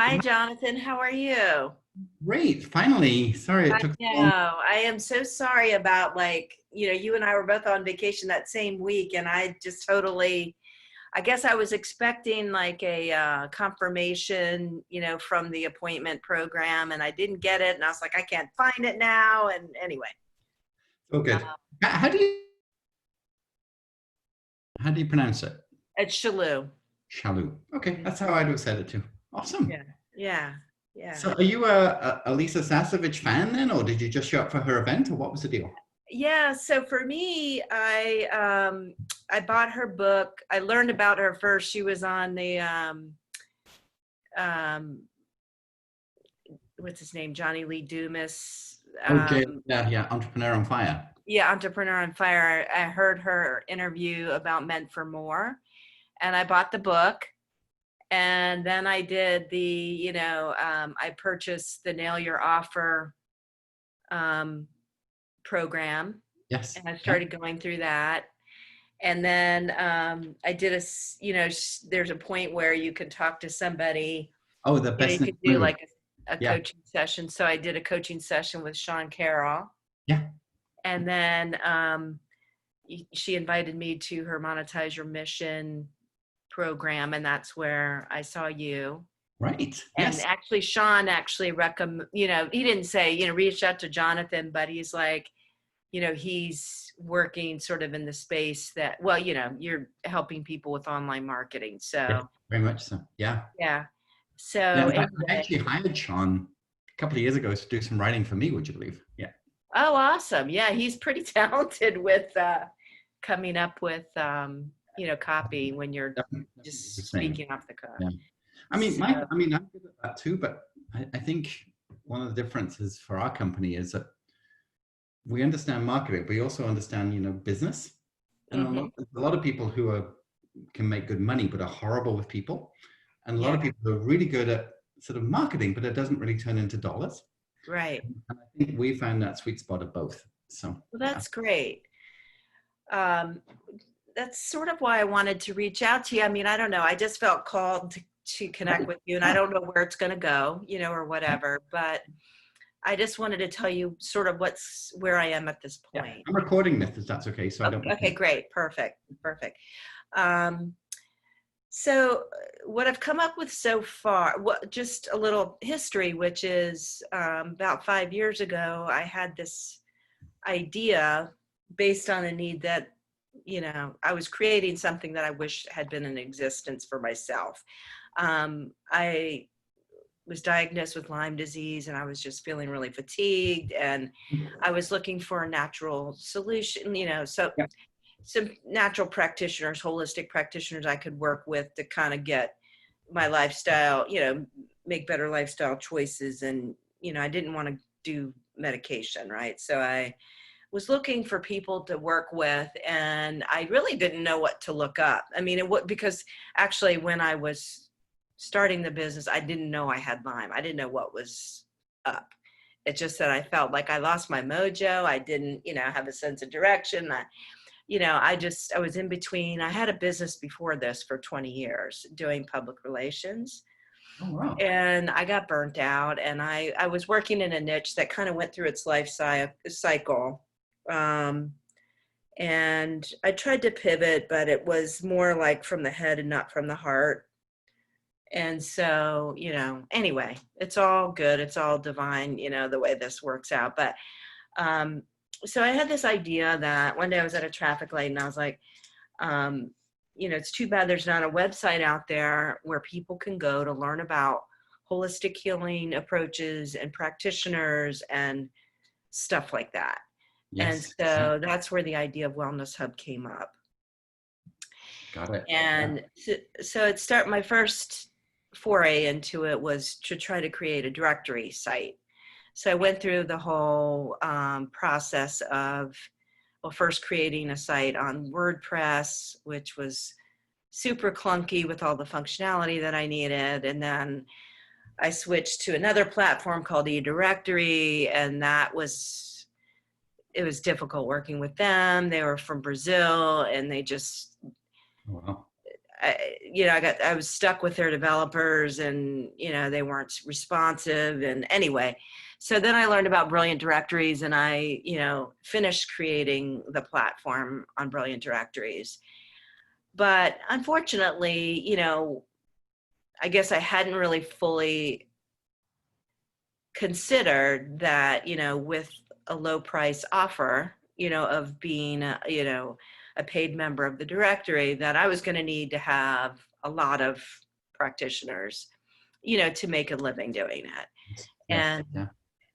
Hi, Jonathan. How are you? Great, finally. Sorry it I took so long. know. I am so sorry about you and I were both on vacation that same week, and I just totally, I guess I was expecting like a confirmation, from the appointment program, and I didn't get it, and I was like, I can't find it now. And anyway, Oh, uh, good. How do you pronounce it? it's Chaloux. Chaloux. Okay, that's how Mhm. I'd have said it too. Awesome. Yeah, yeah, yeah. So, are you a Lisa Sasevich fan then, or did you just show up for her event, or what was the deal? Yeah, so for me, I bought her book. I learned about her first. She was on the um what's his name, Johnny Lee Dumas. Okay, yeah, Entrepreneur on Fire. Yeah, Entrepreneur on Fire. I heard her interview about Meant for More, and I bought the book. And then I did I purchased the Nail Your Offer um, program, Yes. and I Yeah. started going through that. And then I did there's a point where you can talk to somebody, Oh, the you best next could do movie. like a Yeah. coaching session. So I did a coaching session with Sean Carroll. Yeah. And then she invited me to her Monetize Your Mission program. And that's where I saw you. Right. And Yes. actually, Sean actually he didn't say, reach out to Jonathan, but he's like, he's working sort of in the space that, well, you're helping people with online marketing. Yes. So, Very much so. Yeah. yeah. Yeah. So I anyway, actually hired Sean a couple of years ago to do some writing for me. Would you believe? Yeah. oh, awesome. Yeah, he's pretty talented with coming up with, copy when you're Definitely the just same. speaking off the cuff. Yeah. So, I'm good at that too, but I think one of the differences for our company is that we understand marketing, but we also understand, business. And mhm, a lot of people who can make good money, but are horrible with people. And a lot of yeah, people who are really good at sort of marketing, but it doesn't really turn into dollars. right. And I think we found that sweet spot of both. So, Well, yeah. that's great. Um, that's sort of why I wanted to reach out to you. I mean, I don't know. I just felt called to connect Right. with you, and I Yeah. don't know where it's going to go, or whatever. But I just wanted to tell you sort of where I am at this Yeah. point. I'm recording this, if that's okay. So I don't. Okay, great, perfect, perfect. Um, so what I've come up with so far, just a little history, which is about 5 years ago, I had this idea based on a need that I was creating something that I wish had been in existence for myself. I was diagnosed with Lyme disease, and I was just feeling really fatigued, and I was looking for a natural solution, so Yeah. some natural practitioners, holistic practitioners I could work with to kind of get my lifestyle, make better lifestyle choices. And I didn't want to do medication, right? So I was looking for people to work with, and I really didn't know what to look up. I mean, because actually when I was starting the business, I didn't know I had Lyme. I didn't know what was up. It's just that I felt like I lost my mojo. I didn't, have a sense of direction. I was in between. I had a business before this for 20 years doing public relations, Oh, wow. and I got burnt out, and I was working in a niche that kind of went through its life cycle. Um, and I tried to pivot, but it was more like from the head and not from the heart. And so, anyway, it's all good. It's all divine, the way this works out. But um, so I had this idea that one day I was at a traffic light, and I was like, um, it's too bad there's not a website out there where people can go to learn about holistic healing approaches and practitioners and stuff like that. And Yes. Yeah. so that's where the idea of Wellness Hub came up. Got it. Yeah. And so my first foray into it was to try to create a directory site. So I went through the whole process of, well, first creating a site on WordPress, which was super clunky with all the functionality that I needed. And then I switched to another platform called eDirectory, and it was difficult working with them. They were from Brazil, and they just, Oh, wow. I was stuck with their developers, and, they weren't responsive. And anyway, so then I learned about Brilliant Directories, and I, finished creating the platform on Brilliant Directories. But unfortunately, I guess I hadn't really fully considered that, with a low price offer, of being, a paid member of the directory, that I was going to need to have a lot of practitioners, to make a living doing it. Yes. And, Yeah.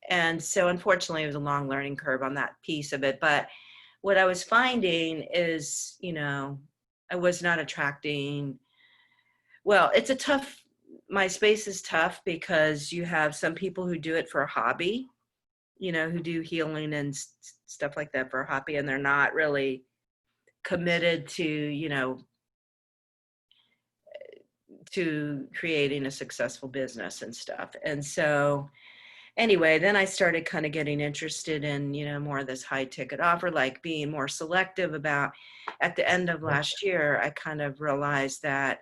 and so unfortunately it was a long learning curve on that piece of it. But what I was finding is, I was not attracting, well, it's a tough, my space is tough because you have some people who do it for a hobby, who do healing and stuff like that for a hobby, and they're not really committed to, to creating a successful business and stuff. And so anyway, then I started kind of getting interested in, more of this high ticket offer, like being more selective about. At the end of last year, I kind of realized that,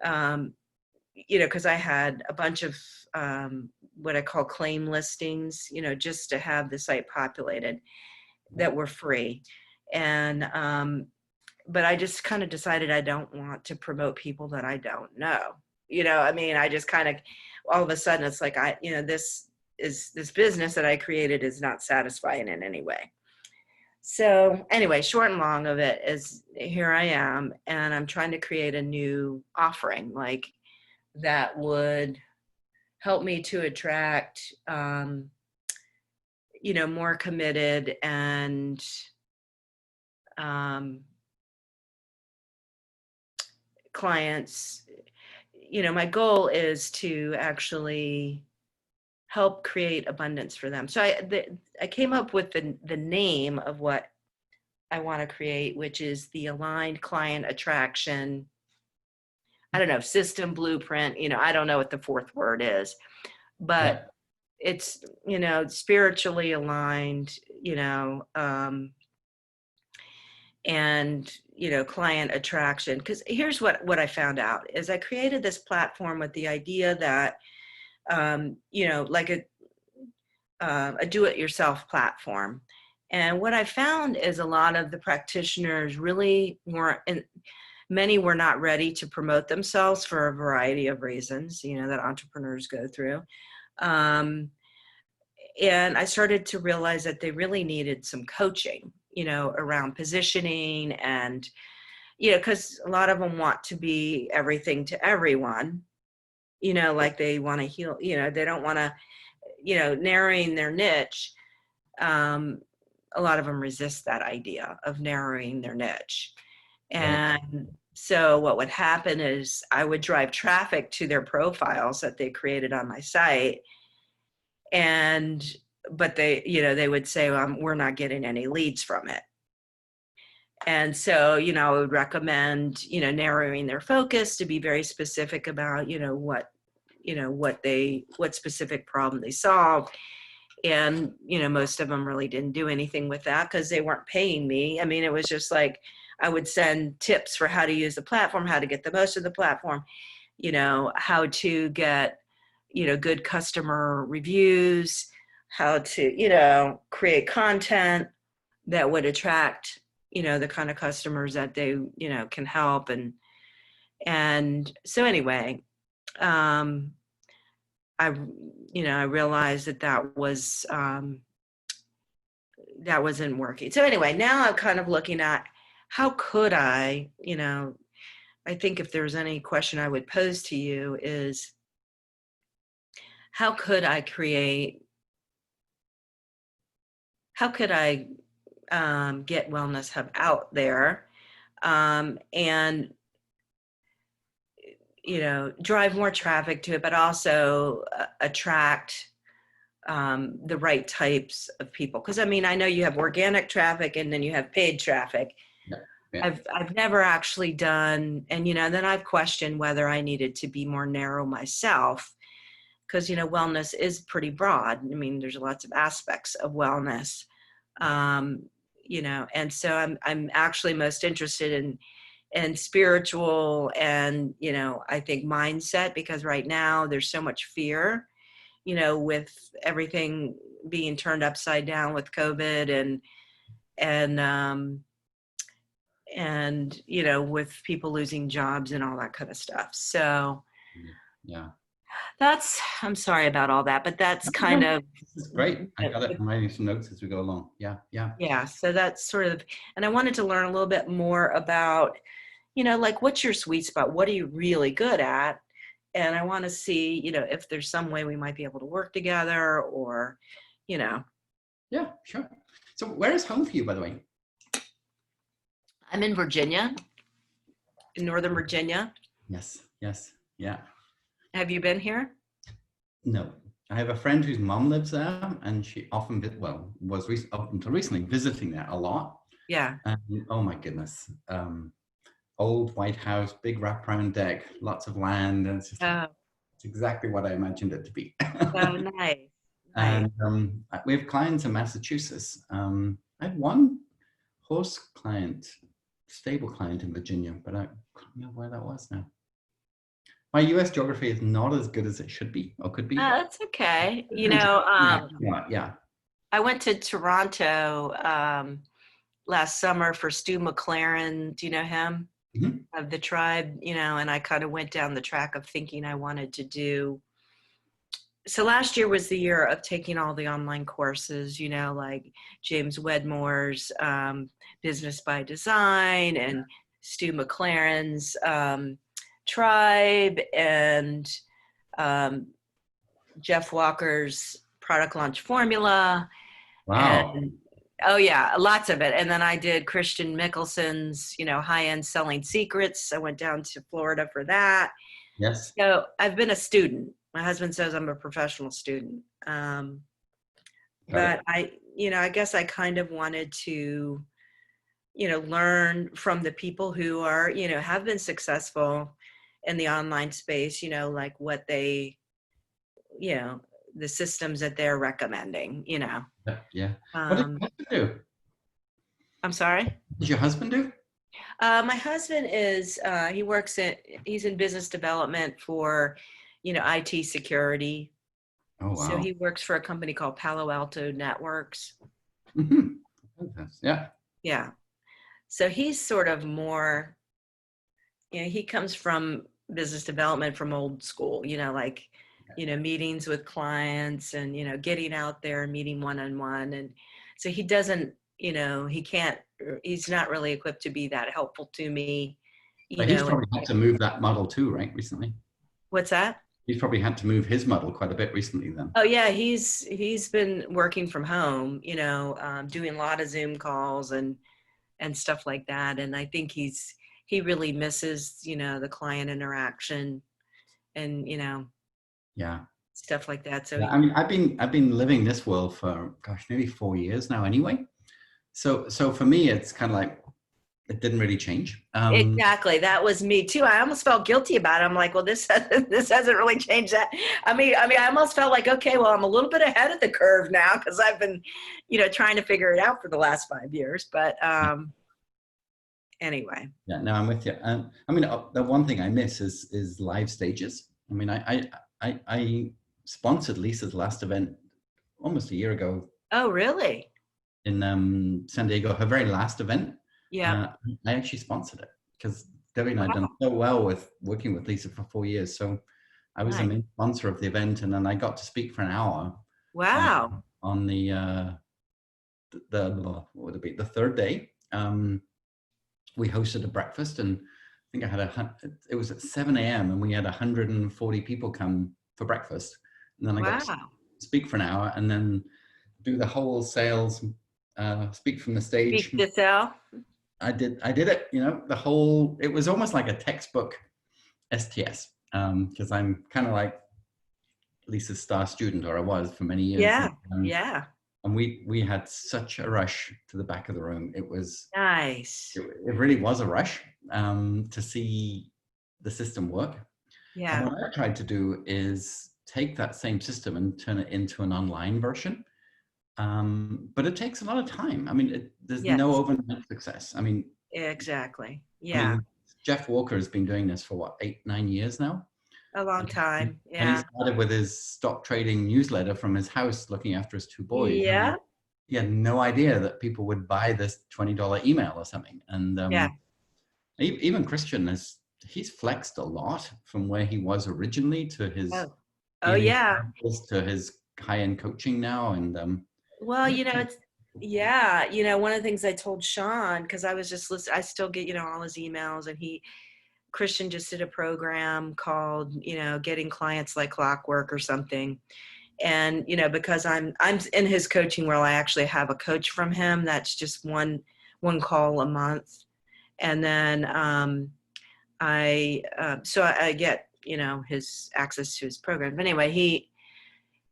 because I had a bunch of what I call claim listings, just to have the site populated, that were free. And but I just kind of decided I don't want to promote people that I don't know. I just kind of, all of a sudden it's like, this business that I created is not satisfying in any way. So anyway, short and long of it is, here I am, and I'm trying to create a new offering, like, that would help me to attract, more committed and, clients. My goal is to actually help create abundance for them. So I came up with the name of what I want to create, which is the Aligned Client Attraction, I don't know, system blueprint. I don't know what the fourth word is, but it's, spiritually aligned, and, client attraction. Because here's what I found out is, I created this platform with the idea that, like a do-it-yourself platform. And what I found is, a lot of the practitioners really weren't, and many were not ready to promote themselves for a variety of reasons, that entrepreneurs go through. And I started to realize that they really needed some coaching, around positioning, and, because a lot of them want to be everything to everyone, like they want to heal, they don't want to, narrowing their niche. A lot of them resist that idea of narrowing their niche. And so what would happen is, I would drive traffic to their profiles that they created on my site. But they would say, we're not getting any leads from it. And so, I would recommend, narrowing their focus to be very specific about, what specific problem they solved. And, most of them really didn't do anything with that, because they weren't paying me. It was just like, I would send tips for how to use the platform, how to get the most of the platform, how to get, good customer reviews, how to, create content that would attract, the kind of customers that they, can help. And so anyway, I realized that wasn't working. So anyway, now I'm kind of looking at, how could I think if there's any question I would pose to you is, how could I get Wellness Hub out there, and drive more traffic to it, but also attract the right types of people. Because I know you have organic traffic, and then you have paid traffic. Yeah. I've never actually done, and then I've questioned whether I needed to be more narrow myself, because wellness is pretty broad. There's lots of aspects of wellness, and so I'm actually most interested and spiritual and, I think mindset, because right now there's so much fear, with everything being turned upside down with COVID and with people losing jobs and all that kind of stuff. So Yeah. I'm sorry about all that, but that's kind No, of, this is great. I got it. I'm writing some notes as we go along. Yeah. Yeah. yeah. So that's sort of, and I wanted to learn a little bit more about, like, what's your sweet spot? What are you really good at? And I want to see, if there's some way we might be able to work together or, you know, Yeah, sure. So where is home for you, by the way? I'm in Virginia, in Northern Virginia. Yes. Yes. Yeah. Have you been here? No. I have a friend whose mom lives there, and she often, was up until recently visiting there a lot. Yeah. And oh my goodness, old White House, big wraparound deck, lots of land, and Oh, it's exactly what I imagined it to be. so nice. Nice. And we have clients in Massachusetts. I have one horse client, stable client in Virginia, but I can't remember where that was now. My US geography is not as good as it should be or could be. That's okay. Yeah. I went to Toronto last summer for Stu McLaren. Do you know him? Mm-hmm. Of the tribe, and I kind of went down the track of thinking I wanted to do. So last year was the year of taking all the online courses, like James Wedmore's Business by Design and Stu McLaren's Tribe and Jeff Walker's Product Launch Formula. Wow. And oh yeah, lots of it. And then I did Christian Mickelson's, High-End Selling Secrets. I went down to Florida for that. Yes. So I've been a student. My husband says I'm a professional student. But I guess I kind of wanted to, learn from the people who are, have been successful in the online space, like what they, the systems that they're recommending, Yeah. What did your husband do? I'm sorry? What does your husband do? My husband is, he's in business development for, IT security. Oh, wow. So he works for a company called Palo Alto Networks. Mm-hmm. Yeah. Yeah. So he's sort of more, he comes from business development from old school, like, meetings with clients and, getting out there, meeting one-on-one. And so he doesn't, he's not really equipped to be that helpful to me, But he's probably had to move that model too, right? Recently. What's that? He's probably had to move his model quite a bit recently then. Oh yeah. He's been working from home, doing a lot of Zoom calls and stuff like that. And I think he really misses, the client interaction and, yeah, stuff like that. So yeah, I mean, I've been living this world for maybe 4 years now anyway. So for me, it's kind of like it didn't really change. Exactly, that was me too. I almost felt guilty about it. I'm like, well, this hasn't really changed that. I mean, I almost felt like, okay, well, I'm a little bit ahead of the curve now because I've been, trying to figure it out for the last 5 years. But anyway. Yeah, no, I'm with you. I mean, the one thing I miss is live stages. I mean, I sponsored Lisa's last event almost a year ago. Oh, really? In San Diego, her very last event. Yeah. I actually sponsored it because Debbie and I had done so well with working with Lisa for 4 years. So I was the main sponsor of the event, and then I got to speak for an hour. Wow. On the what would it be? The third day, we hosted a breakfast, and I think it was at 7 a.m. and we had 140 people come for breakfast. And then I got to speak for an hour and then do the whole sales, speak from the stage. Speak to sell. I did it, it was almost like a textbook STS, because I'm kind of like Lisa's star student, or I was for many years. Yeah. Yeah. And we had such a rush to the back of the room. It was nice. It really was a rush to see the system work. Yeah. And what I tried to do is take that same system and turn it into an online version. But it takes a lot of time. I mean, there's no overnight success. I mean, exactly. Yeah. Jeff Walker has been doing this for what, 8, 9 years now. A long And time. he Yeah. started with his stock trading newsletter from his house, looking after his 2 boys. Yeah. He had no idea that people would buy this $20 email or something. And Yeah. even Christian he's flexed a lot from where he was originally to his Oh yeah. to his high-end coaching now. And Well, one of the things I told Sean, because I was just listening, I still get, all his emails, and Christian just did a program called, Getting Clients Like Clockwork or something. And, because I'm in his coaching world, I actually have a coach from him. That's just one call a month. And then so I get, his access to his program. But anyway,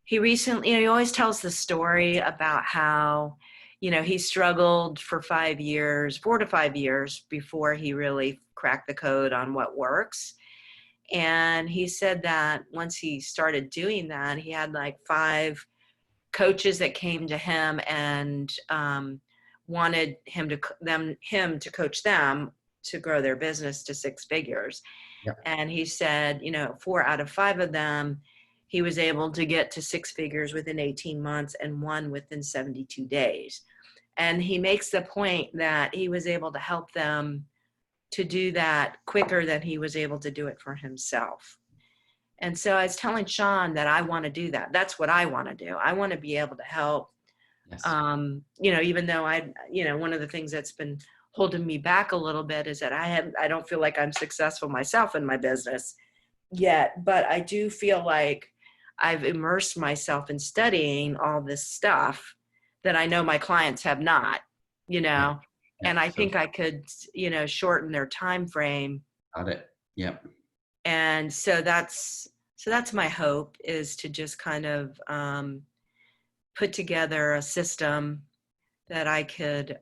he recently, he always tells the story about how, he struggled for 4 to 5 years before he really cracked the code on what works. And he said that once he started doing that, he had like 5 coaches that came to him and wanted him to coach them to grow their business to 6 figures. Yeah. And he said, 4 out of 5 of them, he was able to get to 6 figures within 18 months and 1 within 72 days. And he makes the point that he was able to help them to do that quicker than he was able to do it for himself. And so I was telling Sean that I want to do that. That's what I want to do. I want to be able to help. Yes. Even though one of the things that's been holding me back a little bit is that I don't feel like I'm successful myself in my business yet, but I do feel like I've immersed myself in studying all this stuff that I know my clients have not, Yeah. and I think I could, shorten their time frame. Got it. Yep. And so that's my hope, is to just kind of put together a system that I could,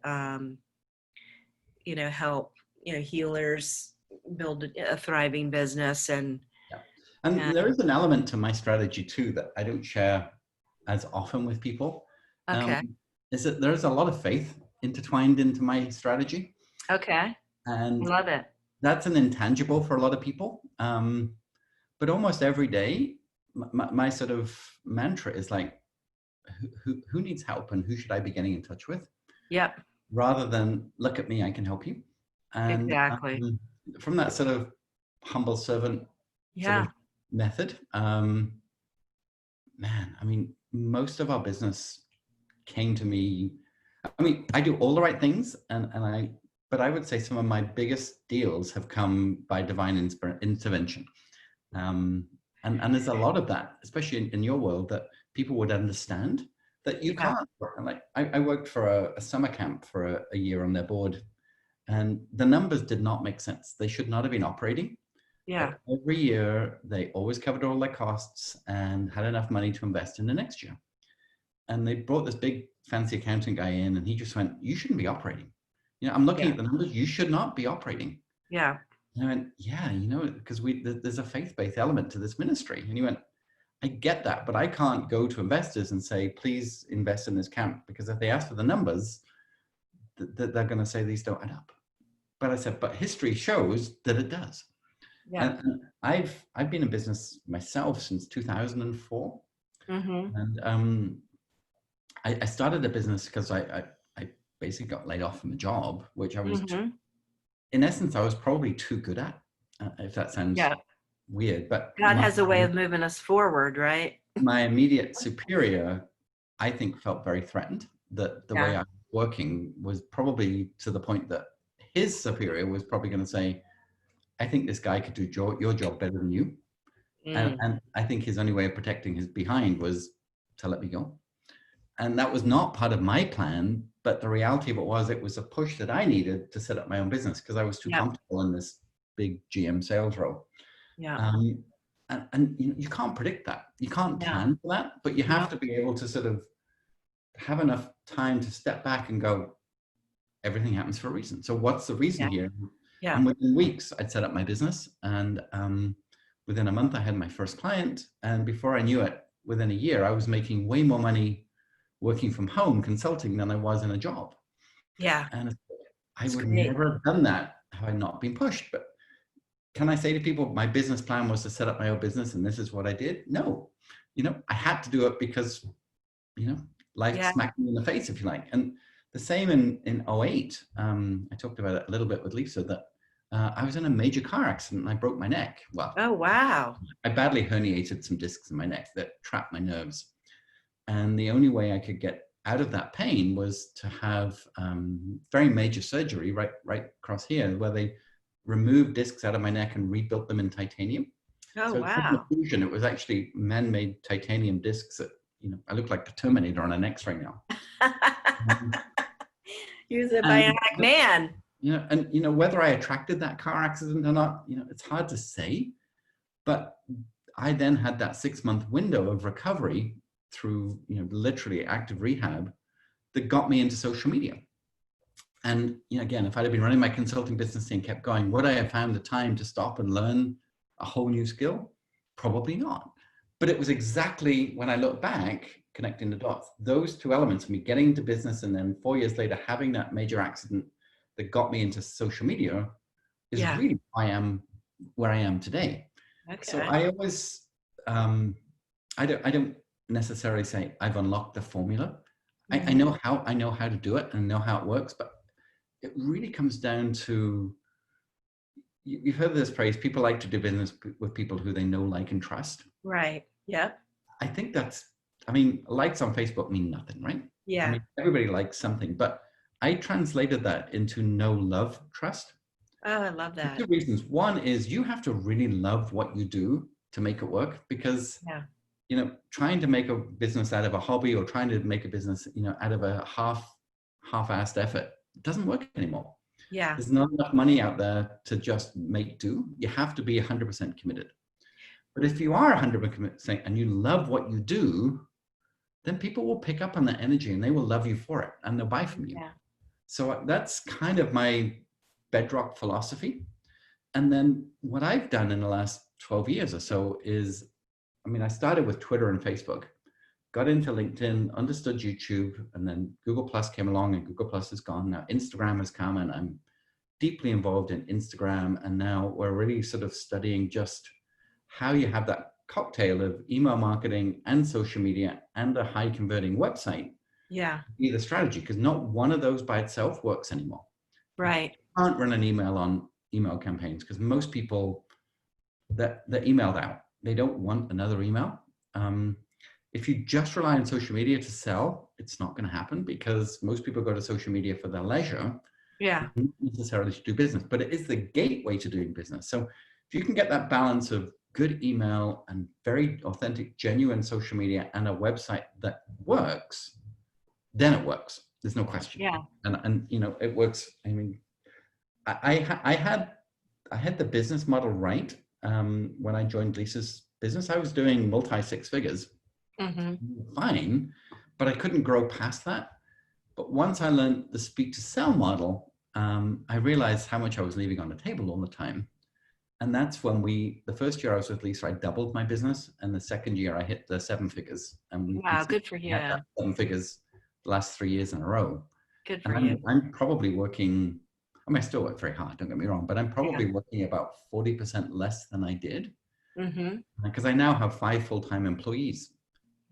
help, healers build a thriving business. And there is an element to my strategy too that I don't share as often with people. Okay. Is that there's a lot of faith intertwined into my strategy. Okay. And love it. That's an intangible for a lot of people. But almost every day, my sort of mantra is like, who needs help and who should I be getting in touch with? Yep. Rather than look at me, I can help you. And exactly. From that sort of humble servant sort of method, most of our business came to me. I do all the right things, but I would say some of my biggest deals have come by divine intervention. And there's a lot of that, especially in your world, that people would understand that you can't. Like I worked for a summer camp for a year on their board, and the numbers did not make sense. They should not have been operating. Yeah. But every year, they always covered all their costs and had enough money to invest in the next year. And they brought this big fancy accounting guy in, and he just went, "You shouldn't be operating. I'm looking at the numbers. You should not be operating." Yeah. And I went, "Yeah, because there's a faith-based element to this ministry." And he went, "I get that, but I can't go to investors and say, please invest in this camp, because if they ask for the numbers, they're going to say these don't add up." But I said, but history shows that it does. Yeah. And I've been in business myself since 2004. Mm-hmm. And I started a business because I basically got laid off from a job, which I was, in essence, I was probably too good at, if that sounds weird. But God has a way of moving us forward, right? My immediate superior, I think, felt very threatened that the way I was working was probably to the point that his superior was probably going to say, "I think this guy could do your job better than you." And I think his only way of protecting his behind was to let me go. And that was not part of my plan, but the reality of it was a push that I needed to set up my own business, because I was too comfortable in this big GM sales role. Yeah. And you can't predict that. You can't plan for that, but you have to be able to sort of have enough time to step back and go, everything happens for a reason. So what's the reason here? Yeah. And within weeks, I'd set up my business, and within a month, I had my first client. And before I knew it, within a year, I was making way more money working from home consulting than I was in a job. Yeah. And I would never have done that had I not been pushed. But can I say to people, my business plan was to set up my own business and this is what I did? No, I had to do it because, life Yeah. smacked me in the face, if you like. And the same in 08. I talked about it a little bit with Lisa, that I was in a major car accident and I broke my neck. Well, Oh, wow. I badly herniated some discs in my neck that trapped my nerves. And the only way I could get out of that pain was to have very major surgery right across here, where they removed discs out of my neck and rebuilt them in titanium. Oh, So it's an wow. illusion. It was actually man-made titanium discs that, I look like the Terminator on an X-ray now. He was a And bionic man. whether I attracted that car accident or not, it's hard to say. But I then had that 6-month window of recovery through, literally active rehab that got me into social media. And again, if I'd have been running my consulting business and kept going, would I have found the time to stop and learn a whole new skill? Probably not. But it was exactly, when I look back, connecting the dots, those two elements, me getting into business and then 4 years later having that major accident that got me into social media, is really why I am where I am today. Okay. So I always, I don't necessarily say I've unlocked the formula. Mm-hmm. I know how to do it and know how it works, but it really comes down to, you've heard this phrase, people like to do business with people who they know, like, and trust. Right. Yep. I think likes on Facebook mean nothing, right? Yeah. Everybody likes something, but I translated that into know, love, trust. Oh, I love that. 2 reasons. One is you have to really love what you do to make it work, because trying to make a business out of a hobby, or trying to make a business, out of a half-assed effort, doesn't work anymore. Yeah. There's not enough money out there to just make do. You have to be 100% committed. But if you are 100% and you love what you do, then people will pick up on that energy and they will love you for it and they'll buy from you. Yeah. So that's kind of my bedrock philosophy. And then what I've done in the last 12 years or so is, I started with Twitter and Facebook, got into LinkedIn, understood YouTube, and then Google Plus came along, and Google Plus is gone. Now Instagram has come, and I'm deeply involved in Instagram. And now we're really sort of studying just how you have that cocktail of email marketing and social media and a high converting website. Yeah. Be the strategy, because not one of those by itself works anymore. Right. You can't run an email on email campaigns, because most people that they're emailed out, they don't want another email. If you just rely on social media to sell, it's not going to happen, because most people go to social media for their leisure, not necessarily to do business, but it is the gateway to doing business. So if you can get that balance of good email and very authentic, genuine social media and a website that works, then it works. There's no question. Yeah. And it works. I had the business model right. When I joined Lisa's business, I was doing multi-6 figures, fine, but I couldn't grow past that. But once I learned the speak to sell model, I realized how much I was leaving on the table all the time. And that's when the first year I was with Lisa, I doubled my business. And the second year I hit the 7 figures. And wow, good for you. 7 figures the last 3 years in a row. Good for you. I'm probably working, I still work very hard, don't get me wrong, but I'm probably working about 40% less than I did. Because I now have 5 full-time employees.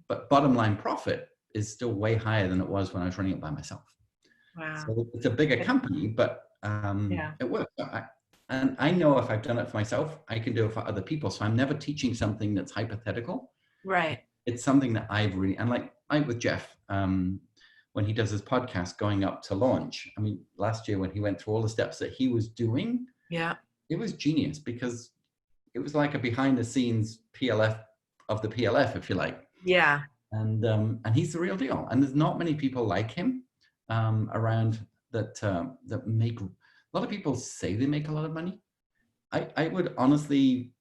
But bottom line profit is still way higher than it was when I was running it by myself. Wow. So it's a bigger company, but it works. And I know if I've done it for myself, I can do it for other people. So I'm never teaching something that's hypothetical. Right. It's something that I've really, and like with Jeff, when he does his podcast going up to launch, last year when he went through all the steps that he was doing, it was genius, because it was like a behind the scenes PLF of the PLF, if you like. Yeah. And he's the real deal. And there's not many people like him around that make. A lot of people say they make a lot of money. I would honestly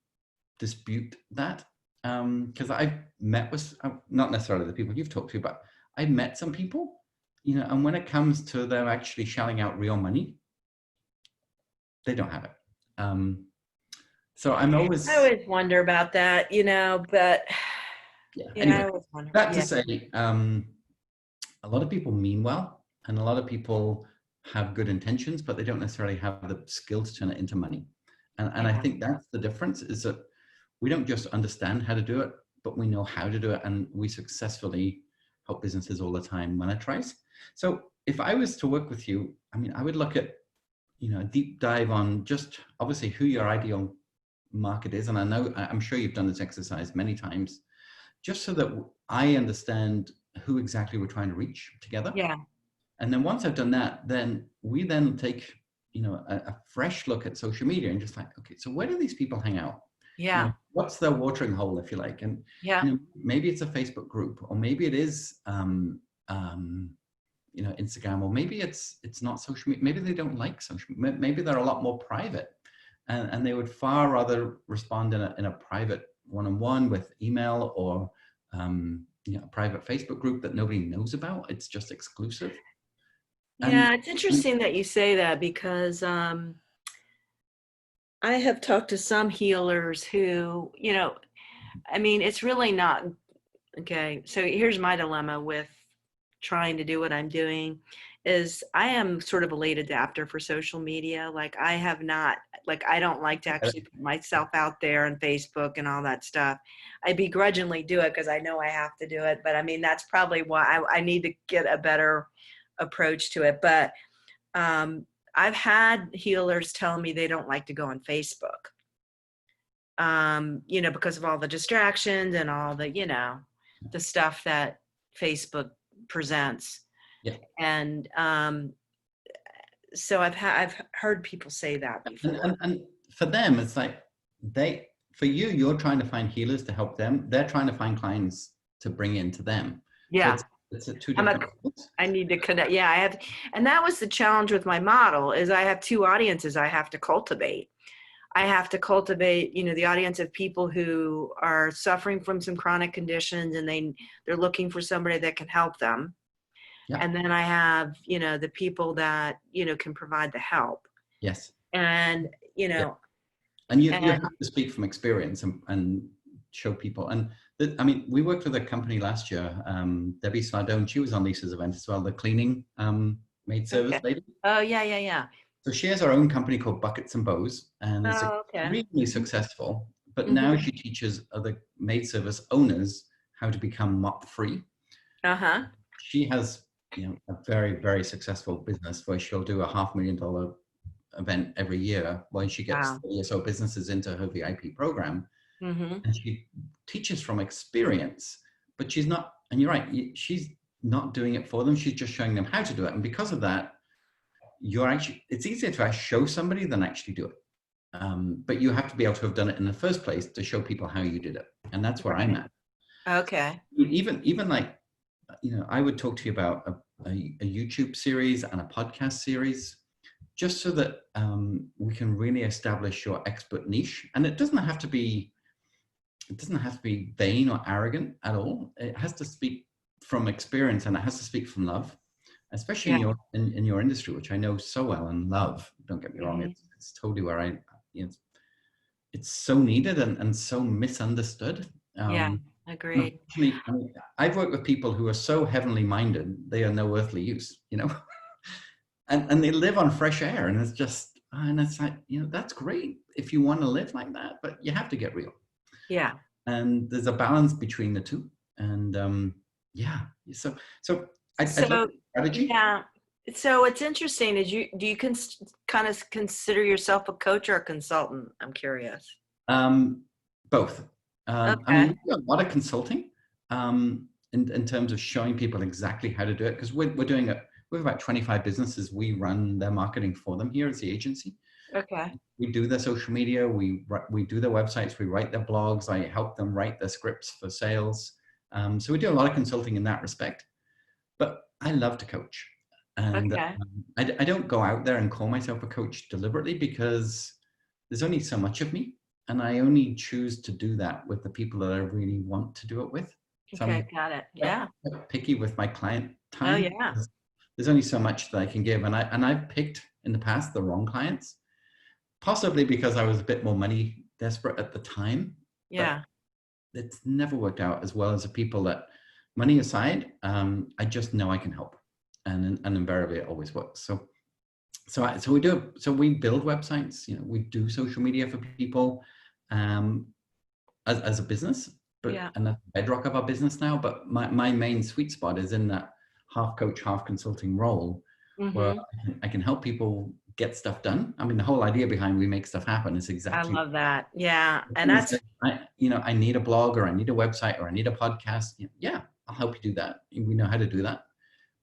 dispute that, because I've met with, not necessarily the people you've talked to, but I've met some people, and when it comes to them actually shelling out real money, they don't have it. So I always wonder about that, but anyway, I always wonder. That to say, a lot of people mean well, and a lot of people have good intentions, but they don't necessarily have the skill to turn it into money. And I think that's the difference, is that we don't just understand how to do it, but we know how to do it. And we successfully help businesses all the time monetize. So if I was to work with you, I mean, I would look at, a deep dive on just obviously who your ideal market is. And I'm sure you've done this exercise many times, just so that I understand who exactly we're trying to reach together. Yeah. And then once I've done that, then we then take, a fresh look at social media and just like, okay, so where do these people hang out? Yeah. What's their watering hole, if you like? And Yeah. maybe it's a Facebook group, or maybe it is, Instagram, or maybe it's not social media. Maybe they don't like social media. Maybe they're a lot more private, and they would far rather respond in a private one-on-one with email, or a private Facebook group that nobody knows about. It's just exclusive. Yeah, it's interesting that you say that, because I have talked to some healers who, I mean, it's really not okay. So here's my dilemma with trying to do what I'm doing is I am sort of a late adapter for social media. Like I have not, like I don't like to actually put myself out there on Facebook and all that stuff. I begrudgingly do it because I know I have to do it. But I mean, that's probably why I need to get a better approach to it. But I've had healers tell me they don't like to go on Facebook, because of all the distractions and all the, the stuff that Facebook presents. Yeah. And so I've heard people say that before. And for them, it's like for you, you're trying to find healers to help them. They're trying to find clients to bring into them. Yeah. So it's a two different. I need to connect. Yeah, I have, and that was the challenge with my model is I have two audiences I have to cultivate. I have to cultivate, the audience of people who are suffering from some chronic conditions and they're looking for somebody that can help them. Yeah. And then I have, the people that, can provide the help. Yes. And, Yeah. And you have to speak from experience and show people. And I mean, we worked with a company last year, Debbie Sardone, she was on Lisa's event as well, the cleaning maid service lady. Oh, yeah. So she has her own company called Buckets and Bows, and it's extremely successful. But now she teaches other maid service owners how to become mop-free. She has, a very, very successful business where she'll do a $500,000 event every year when she gets 30 or so businesses into her VIP program. And she teaches from experience, but she's not, and you're right, she's not doing it for them. She's just showing them how to do it. And because of that, it's easier to show somebody than actually do it. But you have to be able to have done it in the first place to show people how you did it. And that's where I'm at. Okay. Even like, I would talk to you about a YouTube series and a podcast series, just so that we can really establish your expert niche. And it doesn't have to be vain or arrogant at all. It has to speak from experience, and it has to speak from love, especially in your industry, which I know so well and love. Don't get me wrong. It's totally where it's so needed and so misunderstood. Agreed. I mean, I've worked with people who are so heavenly minded, they are no earthly use, and they live on fresh air, and it's like, that's great if you want to live like that, but you have to get real. Yeah. And there's a balance between the two. And so I'd love strategy. Yeah. So what's interesting is do you kind of consider yourself a coach or a consultant? I'm curious. Both. I mean, we do a lot of consulting in terms of showing people exactly how to do it, because we're doing it. We have about 25 businesses. We run their marketing for them here as the agency. Okay. We do their social media. We do their websites. We write their blogs. I help them write their scripts for sales. So we do a lot of consulting in that respect. But I love to coach. And I don't go out there and call myself a coach deliberately, because there's only so much of me. And I only choose to do that with the people that I really want to do it with. So okay, got it. Yeah. I'm picky with my client time. Oh, yeah. There's only so much that I can give. And I've picked in the past the wrong clients, possibly because I was a bit more money desperate at the time. Yeah. But it's never worked out as well as the people that, money aside, I just know I can help. And invariably it always works. So So we build websites, we do social media for people, as a business, Yeah. and that's the bedrock of our business now. But my main sweet spot is in that half coach, half consulting role, where Mm-hmm. I can help people get stuff done. I mean, the whole idea behind We Make Stuff Happen is I exactly. love that. Yeah. And that's, I need a blog, or I need a website, or I need a podcast. Yeah, I'll help you do that. We know how to do that.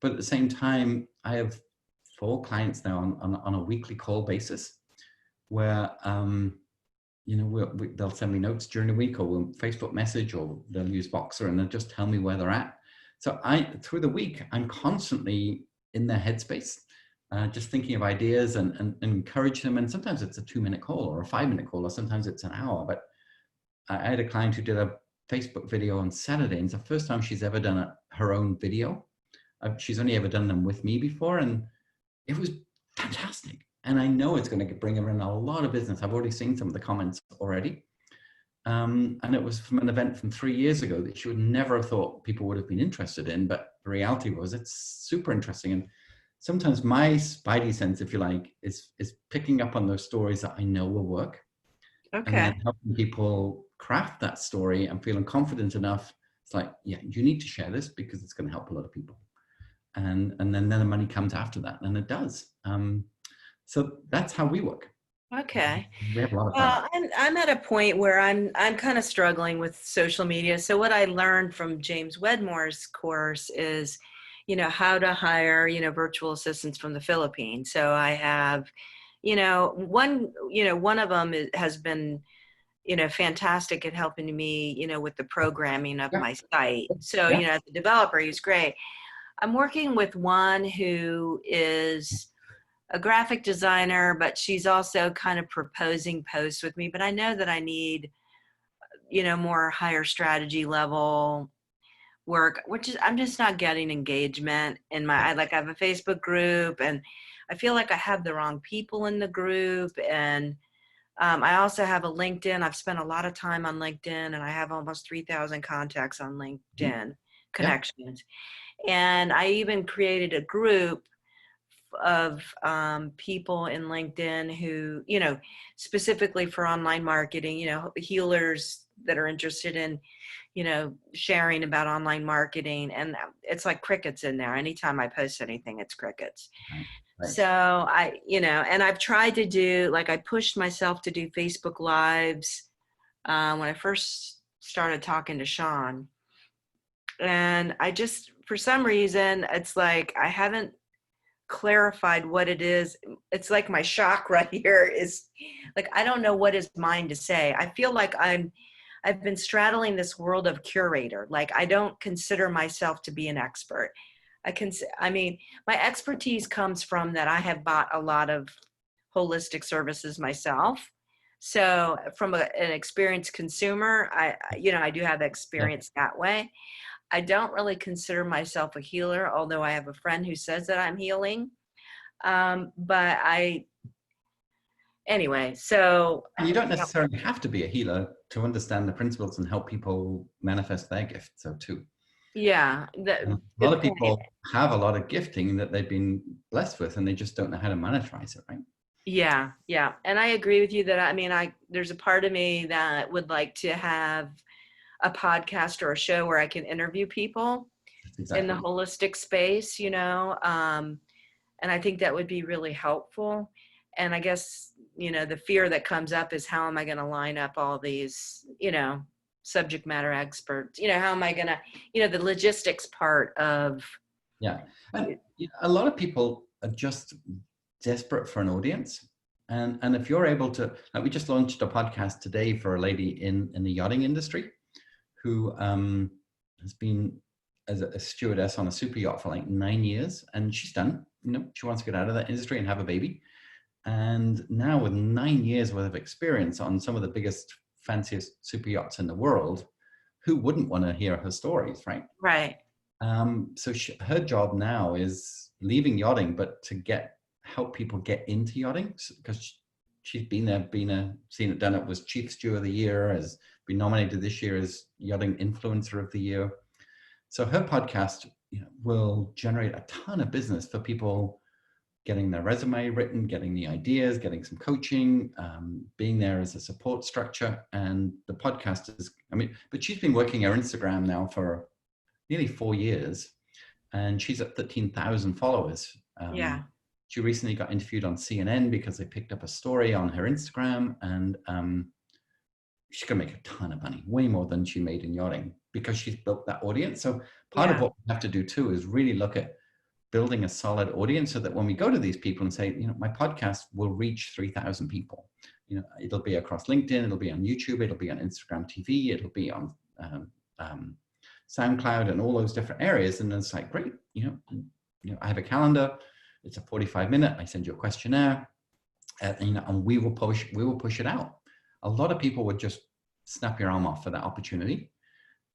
But at the same time, I have 4 clients now on a weekly call basis, where they'll send me notes during the week, or we'll Facebook message, or they'll use Boxer, and they'll just tell me where they're at. So through the week, I'm constantly in their headspace, just thinking of ideas and encourage them. And sometimes it's a 2-minute call or a 5-minute call, or sometimes it's an hour. But I had a client who did a Facebook video on Saturday, and it's the first time she's ever done her own video. She's only ever done them with me before, and it was fantastic. And I know it's going to bring her in a lot of business. I've already seen some of the comments already. And it was from an event from 3 years ago that she would never have thought people would have been interested in. But the reality was it's super interesting. And sometimes my spidey sense, if you like, is picking up on those stories that I know will work. And then okay. helping people craft that story and feeling confident enough. It's like, yeah, you need to share this because it's going to help a lot of people. And then the money comes after that, and it does. So that's how we work. Okay. We have a lot of fun. Well, I'm at a point where I'm kind of struggling with social media. So what I learned from James Wedmore's course is, how to hire, virtual assistants from the Philippines. So I have, one of them has been, fantastic at helping me, with the programming of Yeah. my site. So, Yeah. as a developer, he's great. I'm working with one who is a graphic designer, but she's also kind of proposing posts with me. But I know that I need, more higher strategy level work, which is, I'm just not getting engagement in I have a Facebook group, and I feel like I have the wrong people in the group. And I also have a LinkedIn. I've spent a lot of time on LinkedIn, and I have almost 3,000 contacts on LinkedIn Yeah. connections. And I even created a group of people in LinkedIn who, specifically for online marketing, healers that are interested in, sharing about online marketing. And it's like crickets in there. Anytime I post anything, it's crickets. Right. So and I've tried to do, I pushed myself to do Facebook Lives when I first started talking to Sean. And I just, for some reason, it's like I haven't clarified what it is. It's like my shock right here is like, I don't know what is mine to say. I feel like I've been straddling this world of curator. Like, I don't consider myself to be an expert. I mean, my expertise comes from that I have bought a lot of holistic services myself. So from an experienced consumer, I do have Yeah. experience that way. I don't really consider myself a healer, although I have a friend who says that I'm healing. But anyway, so. And you don't necessarily have to be a healer to understand the principles and help people manifest their gifts. So too. Yeah, A lot good of point. people have a lot of gifting that they've been blessed with, and they just don't know how to monetize it, right? Yeah, yeah. And I agree with you that, there's a part of me that would like to have a podcast or a show where I can interview people That's in the exactly. holistic space, and I think that would be really helpful. And I guess, the fear that comes up is, how am I going to line up all these, subject matter experts? How am I going to, the logistics part of. Yeah. And a lot of people are just desperate for an audience. And if you're able to, like, we just launched a podcast today for a lady in the yachting industry who has been as a stewardess on a super yacht for like 9 years, and she's done. She wants to get out of that industry and have a baby. And now with 9 years worth of experience on some of the biggest, fanciest super yachts in the world, who wouldn't want to hear her stories, right? Right. So her job now is leaving yachting, but to help people get into yachting, because she's been there, seen it, done it, was Chief Steward of the Year, has been nominated this year as Yachting Influencer of the Year. So her podcast will generate a ton of business for people getting their resume written, getting the ideas, getting some coaching, being there as a support structure. And the podcast is, but she's been working her Instagram now for nearly 4 years, and she's at 13,000 followers. Yeah. She recently got interviewed on CNN because they picked up a story on her Instagram, and she's going to make a ton of money, way more than she made in yachting, because she's built that audience. So part of what we have to do too is really look at building a solid audience, so that when we go to these people and say, my podcast will reach 3,000 people, it'll be across LinkedIn, it'll be on YouTube, it'll be on Instagram TV, it'll be on SoundCloud and all those different areas. And then it's like, great, I have a calendar, it's a 45-minute, I send you a questionnaire, and we will push it out. A lot of people would just snap your arm off for that opportunity.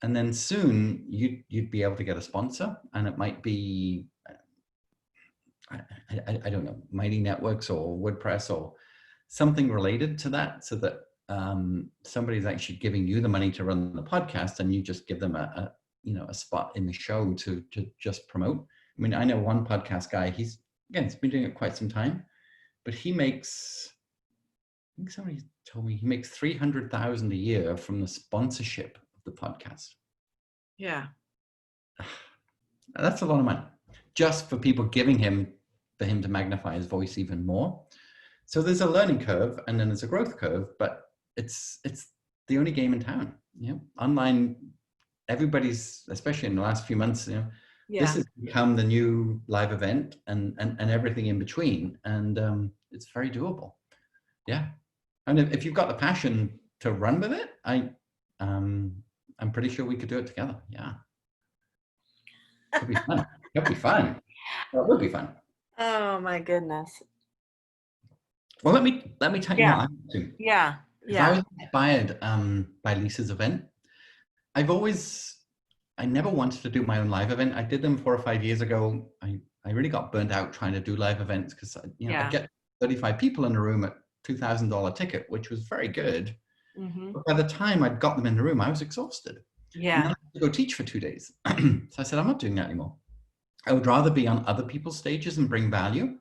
And then soon you'd be able to get a sponsor, and it might be, I don't know, Mighty Networks or WordPress or something related to that, so that somebody's actually giving you the money to run the podcast, and you just give them a spot in the show to just promote. I know one podcast guy, he's been doing it quite some time, but he makes, I think somebody told me he makes $300,000 a year from the sponsorship of the podcast. Yeah. That's a lot of money just for people giving him, for him to magnify his voice even more. So there's a learning curve, and then there's a growth curve, but it's the only game in town. Online, everybody's, especially in the last few months, this has become the new live event, and everything in between, and it's very doable. Yeah. And if you've got the passion to run with it, I'm pretty sure we could do it together. Yeah. It'll be fun. It'll be fun. Well, it will be fun. Oh my goodness. Well, let me tell you what I'm doing. Yeah. I was inspired by Lisa's event. I never wanted to do my own live event. I did them 4 or 5 years ago. I really got burnt out trying to do live events, because I get 35 people in the room at $2,000 ticket, which was very good. Mm-hmm. But by the time I'd got them in the room, I was exhausted. Yeah. And then I had to go teach for 2 days. So I said, I'm not doing that anymore. I would rather be on other people's stages and bring value.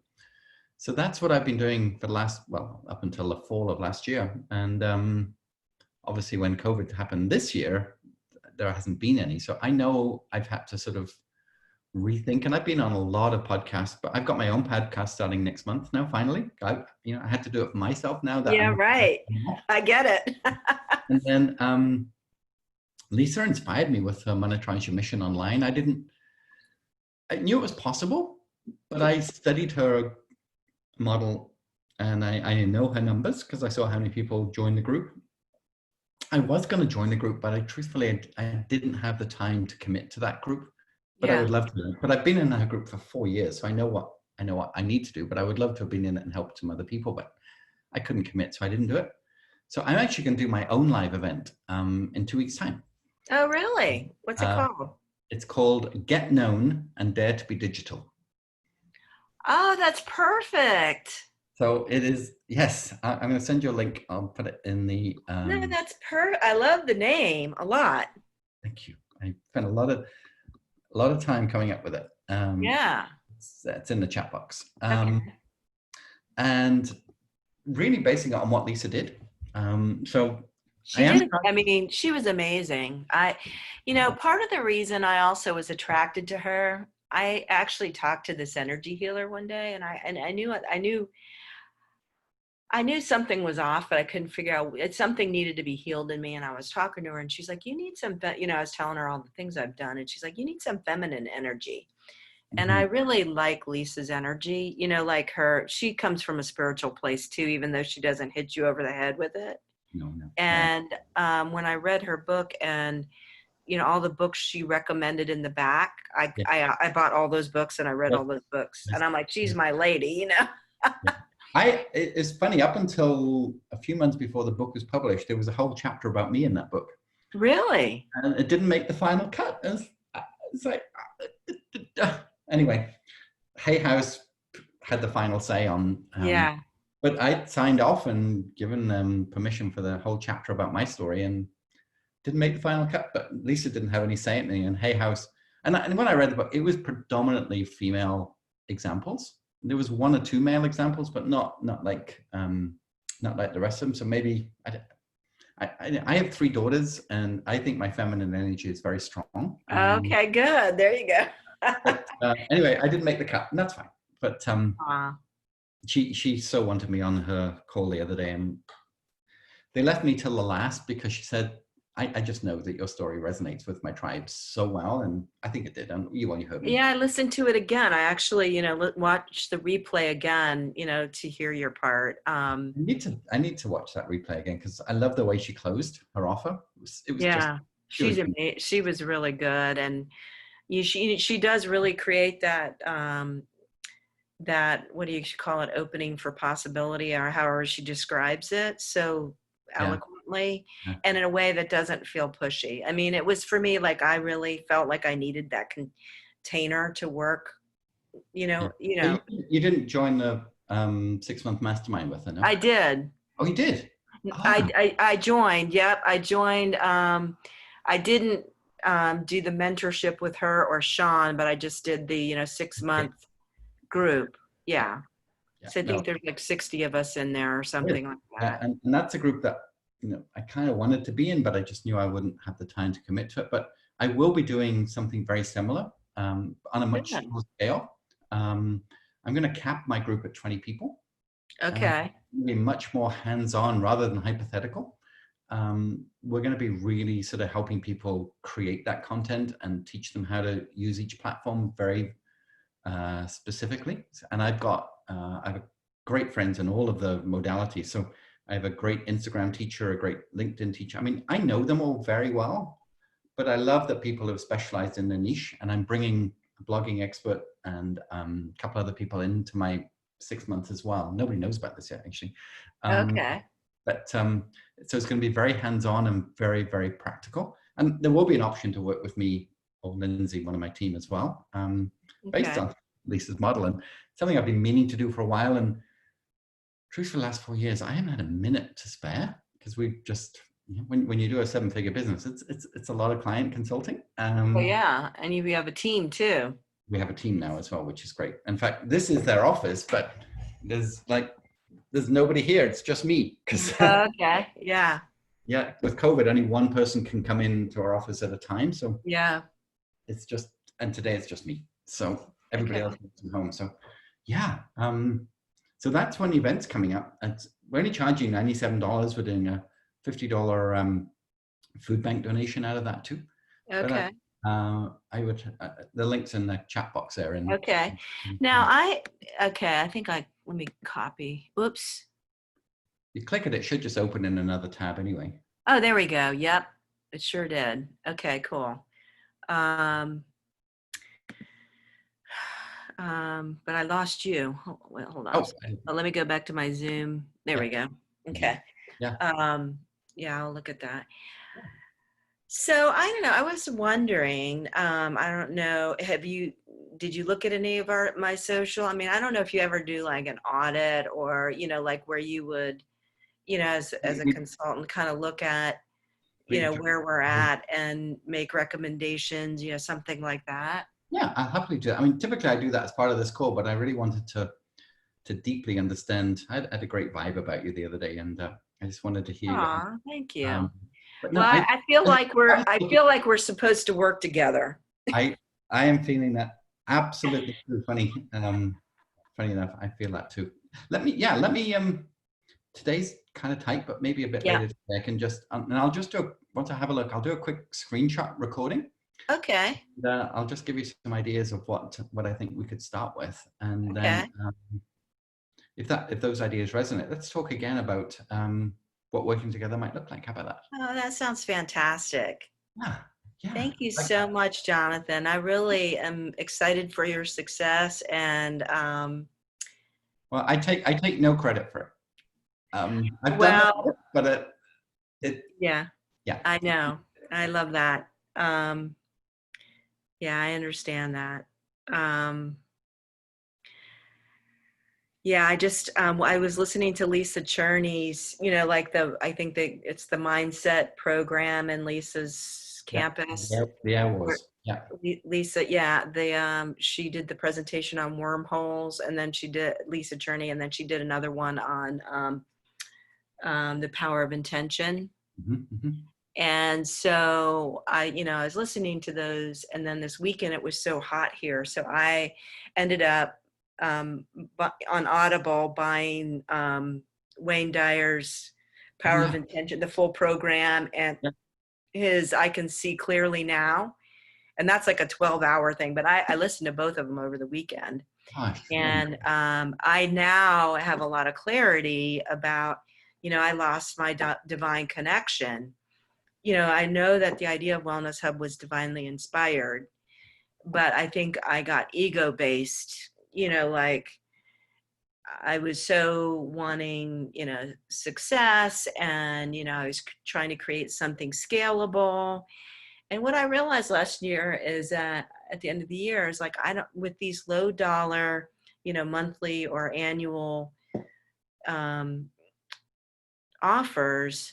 So that's what I've been doing for the last, up until the fall of last year. And obviously when COVID happened this year, there hasn't been any. So I know I've had to sort of rethink, and I've been on a lot of podcasts, but I've got my own podcast starting next month now, finally. I had to do it for myself now. I get it. And then Lisa inspired me with her Monetize Your Mission Online. I knew it was possible, but I studied her model, and I know her numbers because I saw how many people joined the group. I was going to join the group, but I didn't have the time to commit to that group. But I would love to. But I've been in that group for 4 years, so I know what I need to do. But I would love to have been in it and helped some other people, but I couldn't commit, so I didn't do it. So I'm actually going to do my own live event in 2 weeks' time. Oh, really? What's it called? It's called Get Known and Dare to Be Digital. Oh, that's perfect. So it is. Yes, I'm going to send you a link. I'll put it in the. No, that's I love the name a lot. Thank you. I spent a lot of time coming up with it. It's in the chat box. And really basing it on what Lisa did. She was amazing. Part of the reason I also was attracted to her, I actually talked to this energy healer one day, and I knew something was off, but I couldn't figure out. Something needed to be healed in me. And I was talking to her, and she's like, you need some, I was telling her all the things I've done. And she's like, you need some feminine energy. Mm-hmm. And I really like Lisa's energy, like she comes from a spiritual place too, even though she doesn't hit you over the head with it. No. And when I read her book and, all the books she recommended in the back, I bought all those books and I read all those books. And I'm like, she's my lady, It's funny, up until a few months before the book was published, there was a whole chapter about me in that book. Really? And it didn't make the final cut. It's like, anyway, Hay House had the final say on. But I signed off and given them permission for the whole chapter about my story, and didn't make the final cut. But Lisa didn't have any say in me. And Hay House, and when I read the book, it was predominantly female examples. there was one or two male examples, but not like the rest of them. So maybe I have 3 daughters, and I think my feminine energy is very strong. Okay, good. There you go. But anyway, I didn't make the cut, and that's fine. But Aw. she so wanted me on her call the other day, and they left me till the last because she said, I just know that your story resonates with my tribe so well, and I think it did. And you heard me. Yeah, I listened to it again. I actually, watched the replay again, to hear your part. I need to watch that replay again because I love the way she closed her offer. It was just, Yeah, she's amazing. She was really good, and she does really create that that, what do you call it, opening for possibility, or however she describes it so eloquently, yeah. and in a way that doesn't feel pushy. I mean, it was, for me, like, I really felt like I needed that container to work. You didn't join the 6-month mastermind with her, no? I did. Oh, you did? I joined. Yep, I joined. I didn't do the mentorship with her or Sean, but I just did the 6-month group. Yeah. So I think there's like 60 of us in there or something like that. And that's a group that I kind of wanted to be in, but I just knew I wouldn't have the time to commit to it. But I will be doing something very similar on a much smaller scale. I'm going to cap my group at 20 people. Okay. Be much more hands-on rather than hypothetical. We're going to be really sort of helping people create that content and teach them how to use each platform very specifically. And I have great friends in all of the modalities. So I have a great Instagram teacher, a great LinkedIn teacher. I mean, I know them all very well, but I love that people have specialized in their niche, and I'm bringing a blogging expert and a couple other people into my 6 months as well. Nobody knows about this yet, actually. Okay. But so it's going to be very hands-on and very, very practical. And there will be an option to work with me or Lindsay, one of my team as well, based on Lisa's model. And something I've been meaning to do for a while. And truth for the last 4 years, I haven't had a minute to spare because we've just, when you do a 7-figure business, it's a lot of client consulting. Yeah, and you have a team too. We have a team now as well, which is great. In fact, this is their office, but there's nobody here. It's just me. Okay. Yeah. Yeah. With COVID, only one person can come into our office at a time. So yeah, it's just, and today it's just me. So everybody else is from home. So yeah. So that's one event's coming up. We're only charging $97. We're doing a $50 food bank donation out of that too. Okay. But, I would, the link's in the chat box there. Okay. Now I think let me copy. Oops. You click it, it should just open in another tab anyway. Oh, there we go. Yep. It sure did. Okay, cool. But I lost you. Hold on. Oh, let me go back to my Zoom. There we go. Okay. Yeah. I'll look at that. So I don't know. I was wondering. I don't know. Did you look at any of my social? I mean, I don't know if you ever do like an audit or like where you would, as a consultant, kind of look at, where we're at and make recommendations, something like that. Yeah, I'll happily do that. I mean, typically I do that as part of this call, but I really wanted to deeply understand. I had a great vibe about you the other day, and I just wanted to hear you. Thank you. But no, well, I feel like we're supposed to work together. I am feeling that absolutely funny. Funny enough, I feel that too. Let me. Today's kind of tight, but maybe a bit later today I can just, and I'll just once I have a look, I'll do a quick screenshot recording. Okay. I'll just give you some ideas of what I think we could start with, and then if those ideas resonate, let's talk again about what working together might look like. How about that? Oh, that sounds fantastic. Yeah. Thank you so much, Jonathan. I really am excited for your success, and well, I take no credit for it. I've done that, but yeah, I know. I love that. Yeah, I understand that. Yeah, I just, I was listening to Lisa Cherney's, I think that it's the mindset program, and Lisa's Yeah. campus. The air Where was. Yeah. Lisa, yeah, she did the presentation on wormholes, and then she did Lisa Journey, and then she did another one on the power of intention. Mm-hmm. And so I was listening to those, and then this weekend it was so hot here, so I ended up on Audible buying Wayne Dyer's Oh, Power of yeah. Intention, the full program, and Yeah. his I Can See Clearly Now. And that's like a 12-hour thing, but I listened to both of them over the weekend. Gosh. And I now have a lot of clarity about, I lost my divine connection. I know that the idea of Wellness Hub was divinely inspired, but I think I got ego based, like I was so wanting, success, and, I was trying to create something scalable. And what I realized last year is that at the end of the year is like, with these low dollar, monthly or annual um, offers,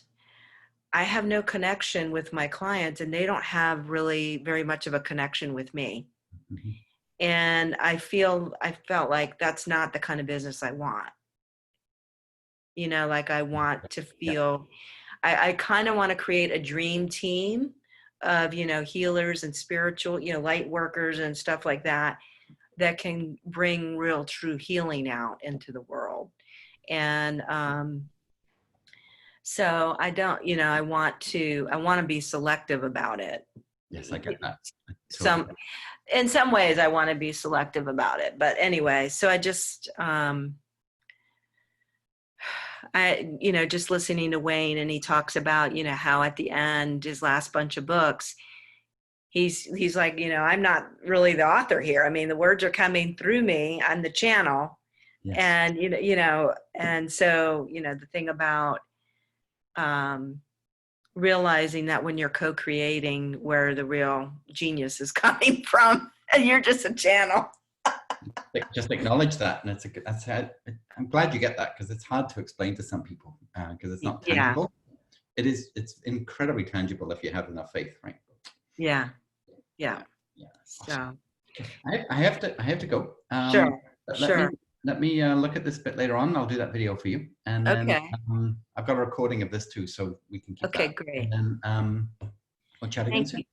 I have no connection with my clients, and they don't have really very much of a connection with me. Mm-hmm. And I felt like that's not the kind of business I want. Like I want to Yeah. feel, I kind of want to create a dream team of, healers and spiritual, light workers and stuff like that, that can bring real true healing out into the world. And so I don't, I want to be selective about it. Yes, I get that. Some, in some ways I want to be selective about it, but anyway, so I just, just listening to Wayne, and he talks about, how at the end, his last bunch of books, he's like, I'm not really the author here. I mean, the words are coming through me. I'm the channel. Yes. And, and so, the thing about realizing that when you're co-creating, where the real genius is coming from, and you're just a channel. Just acknowledge that, and I'm glad you get that, because it's hard to explain to some people, because it's not tangible. Yeah. It's incredibly tangible if you have enough faith, right? Yeah. Awesome. So I have to go. Sure. Let me look at this bit later on. I'll do that video for you, and then Okay. I've got a recording of this too, so we can keep that. Okay, great. And then we'll chat again soon.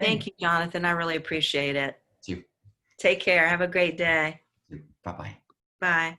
Thank you, Jonathan. I really appreciate it. See you. Take care. Have a great day. Bye-bye. Bye.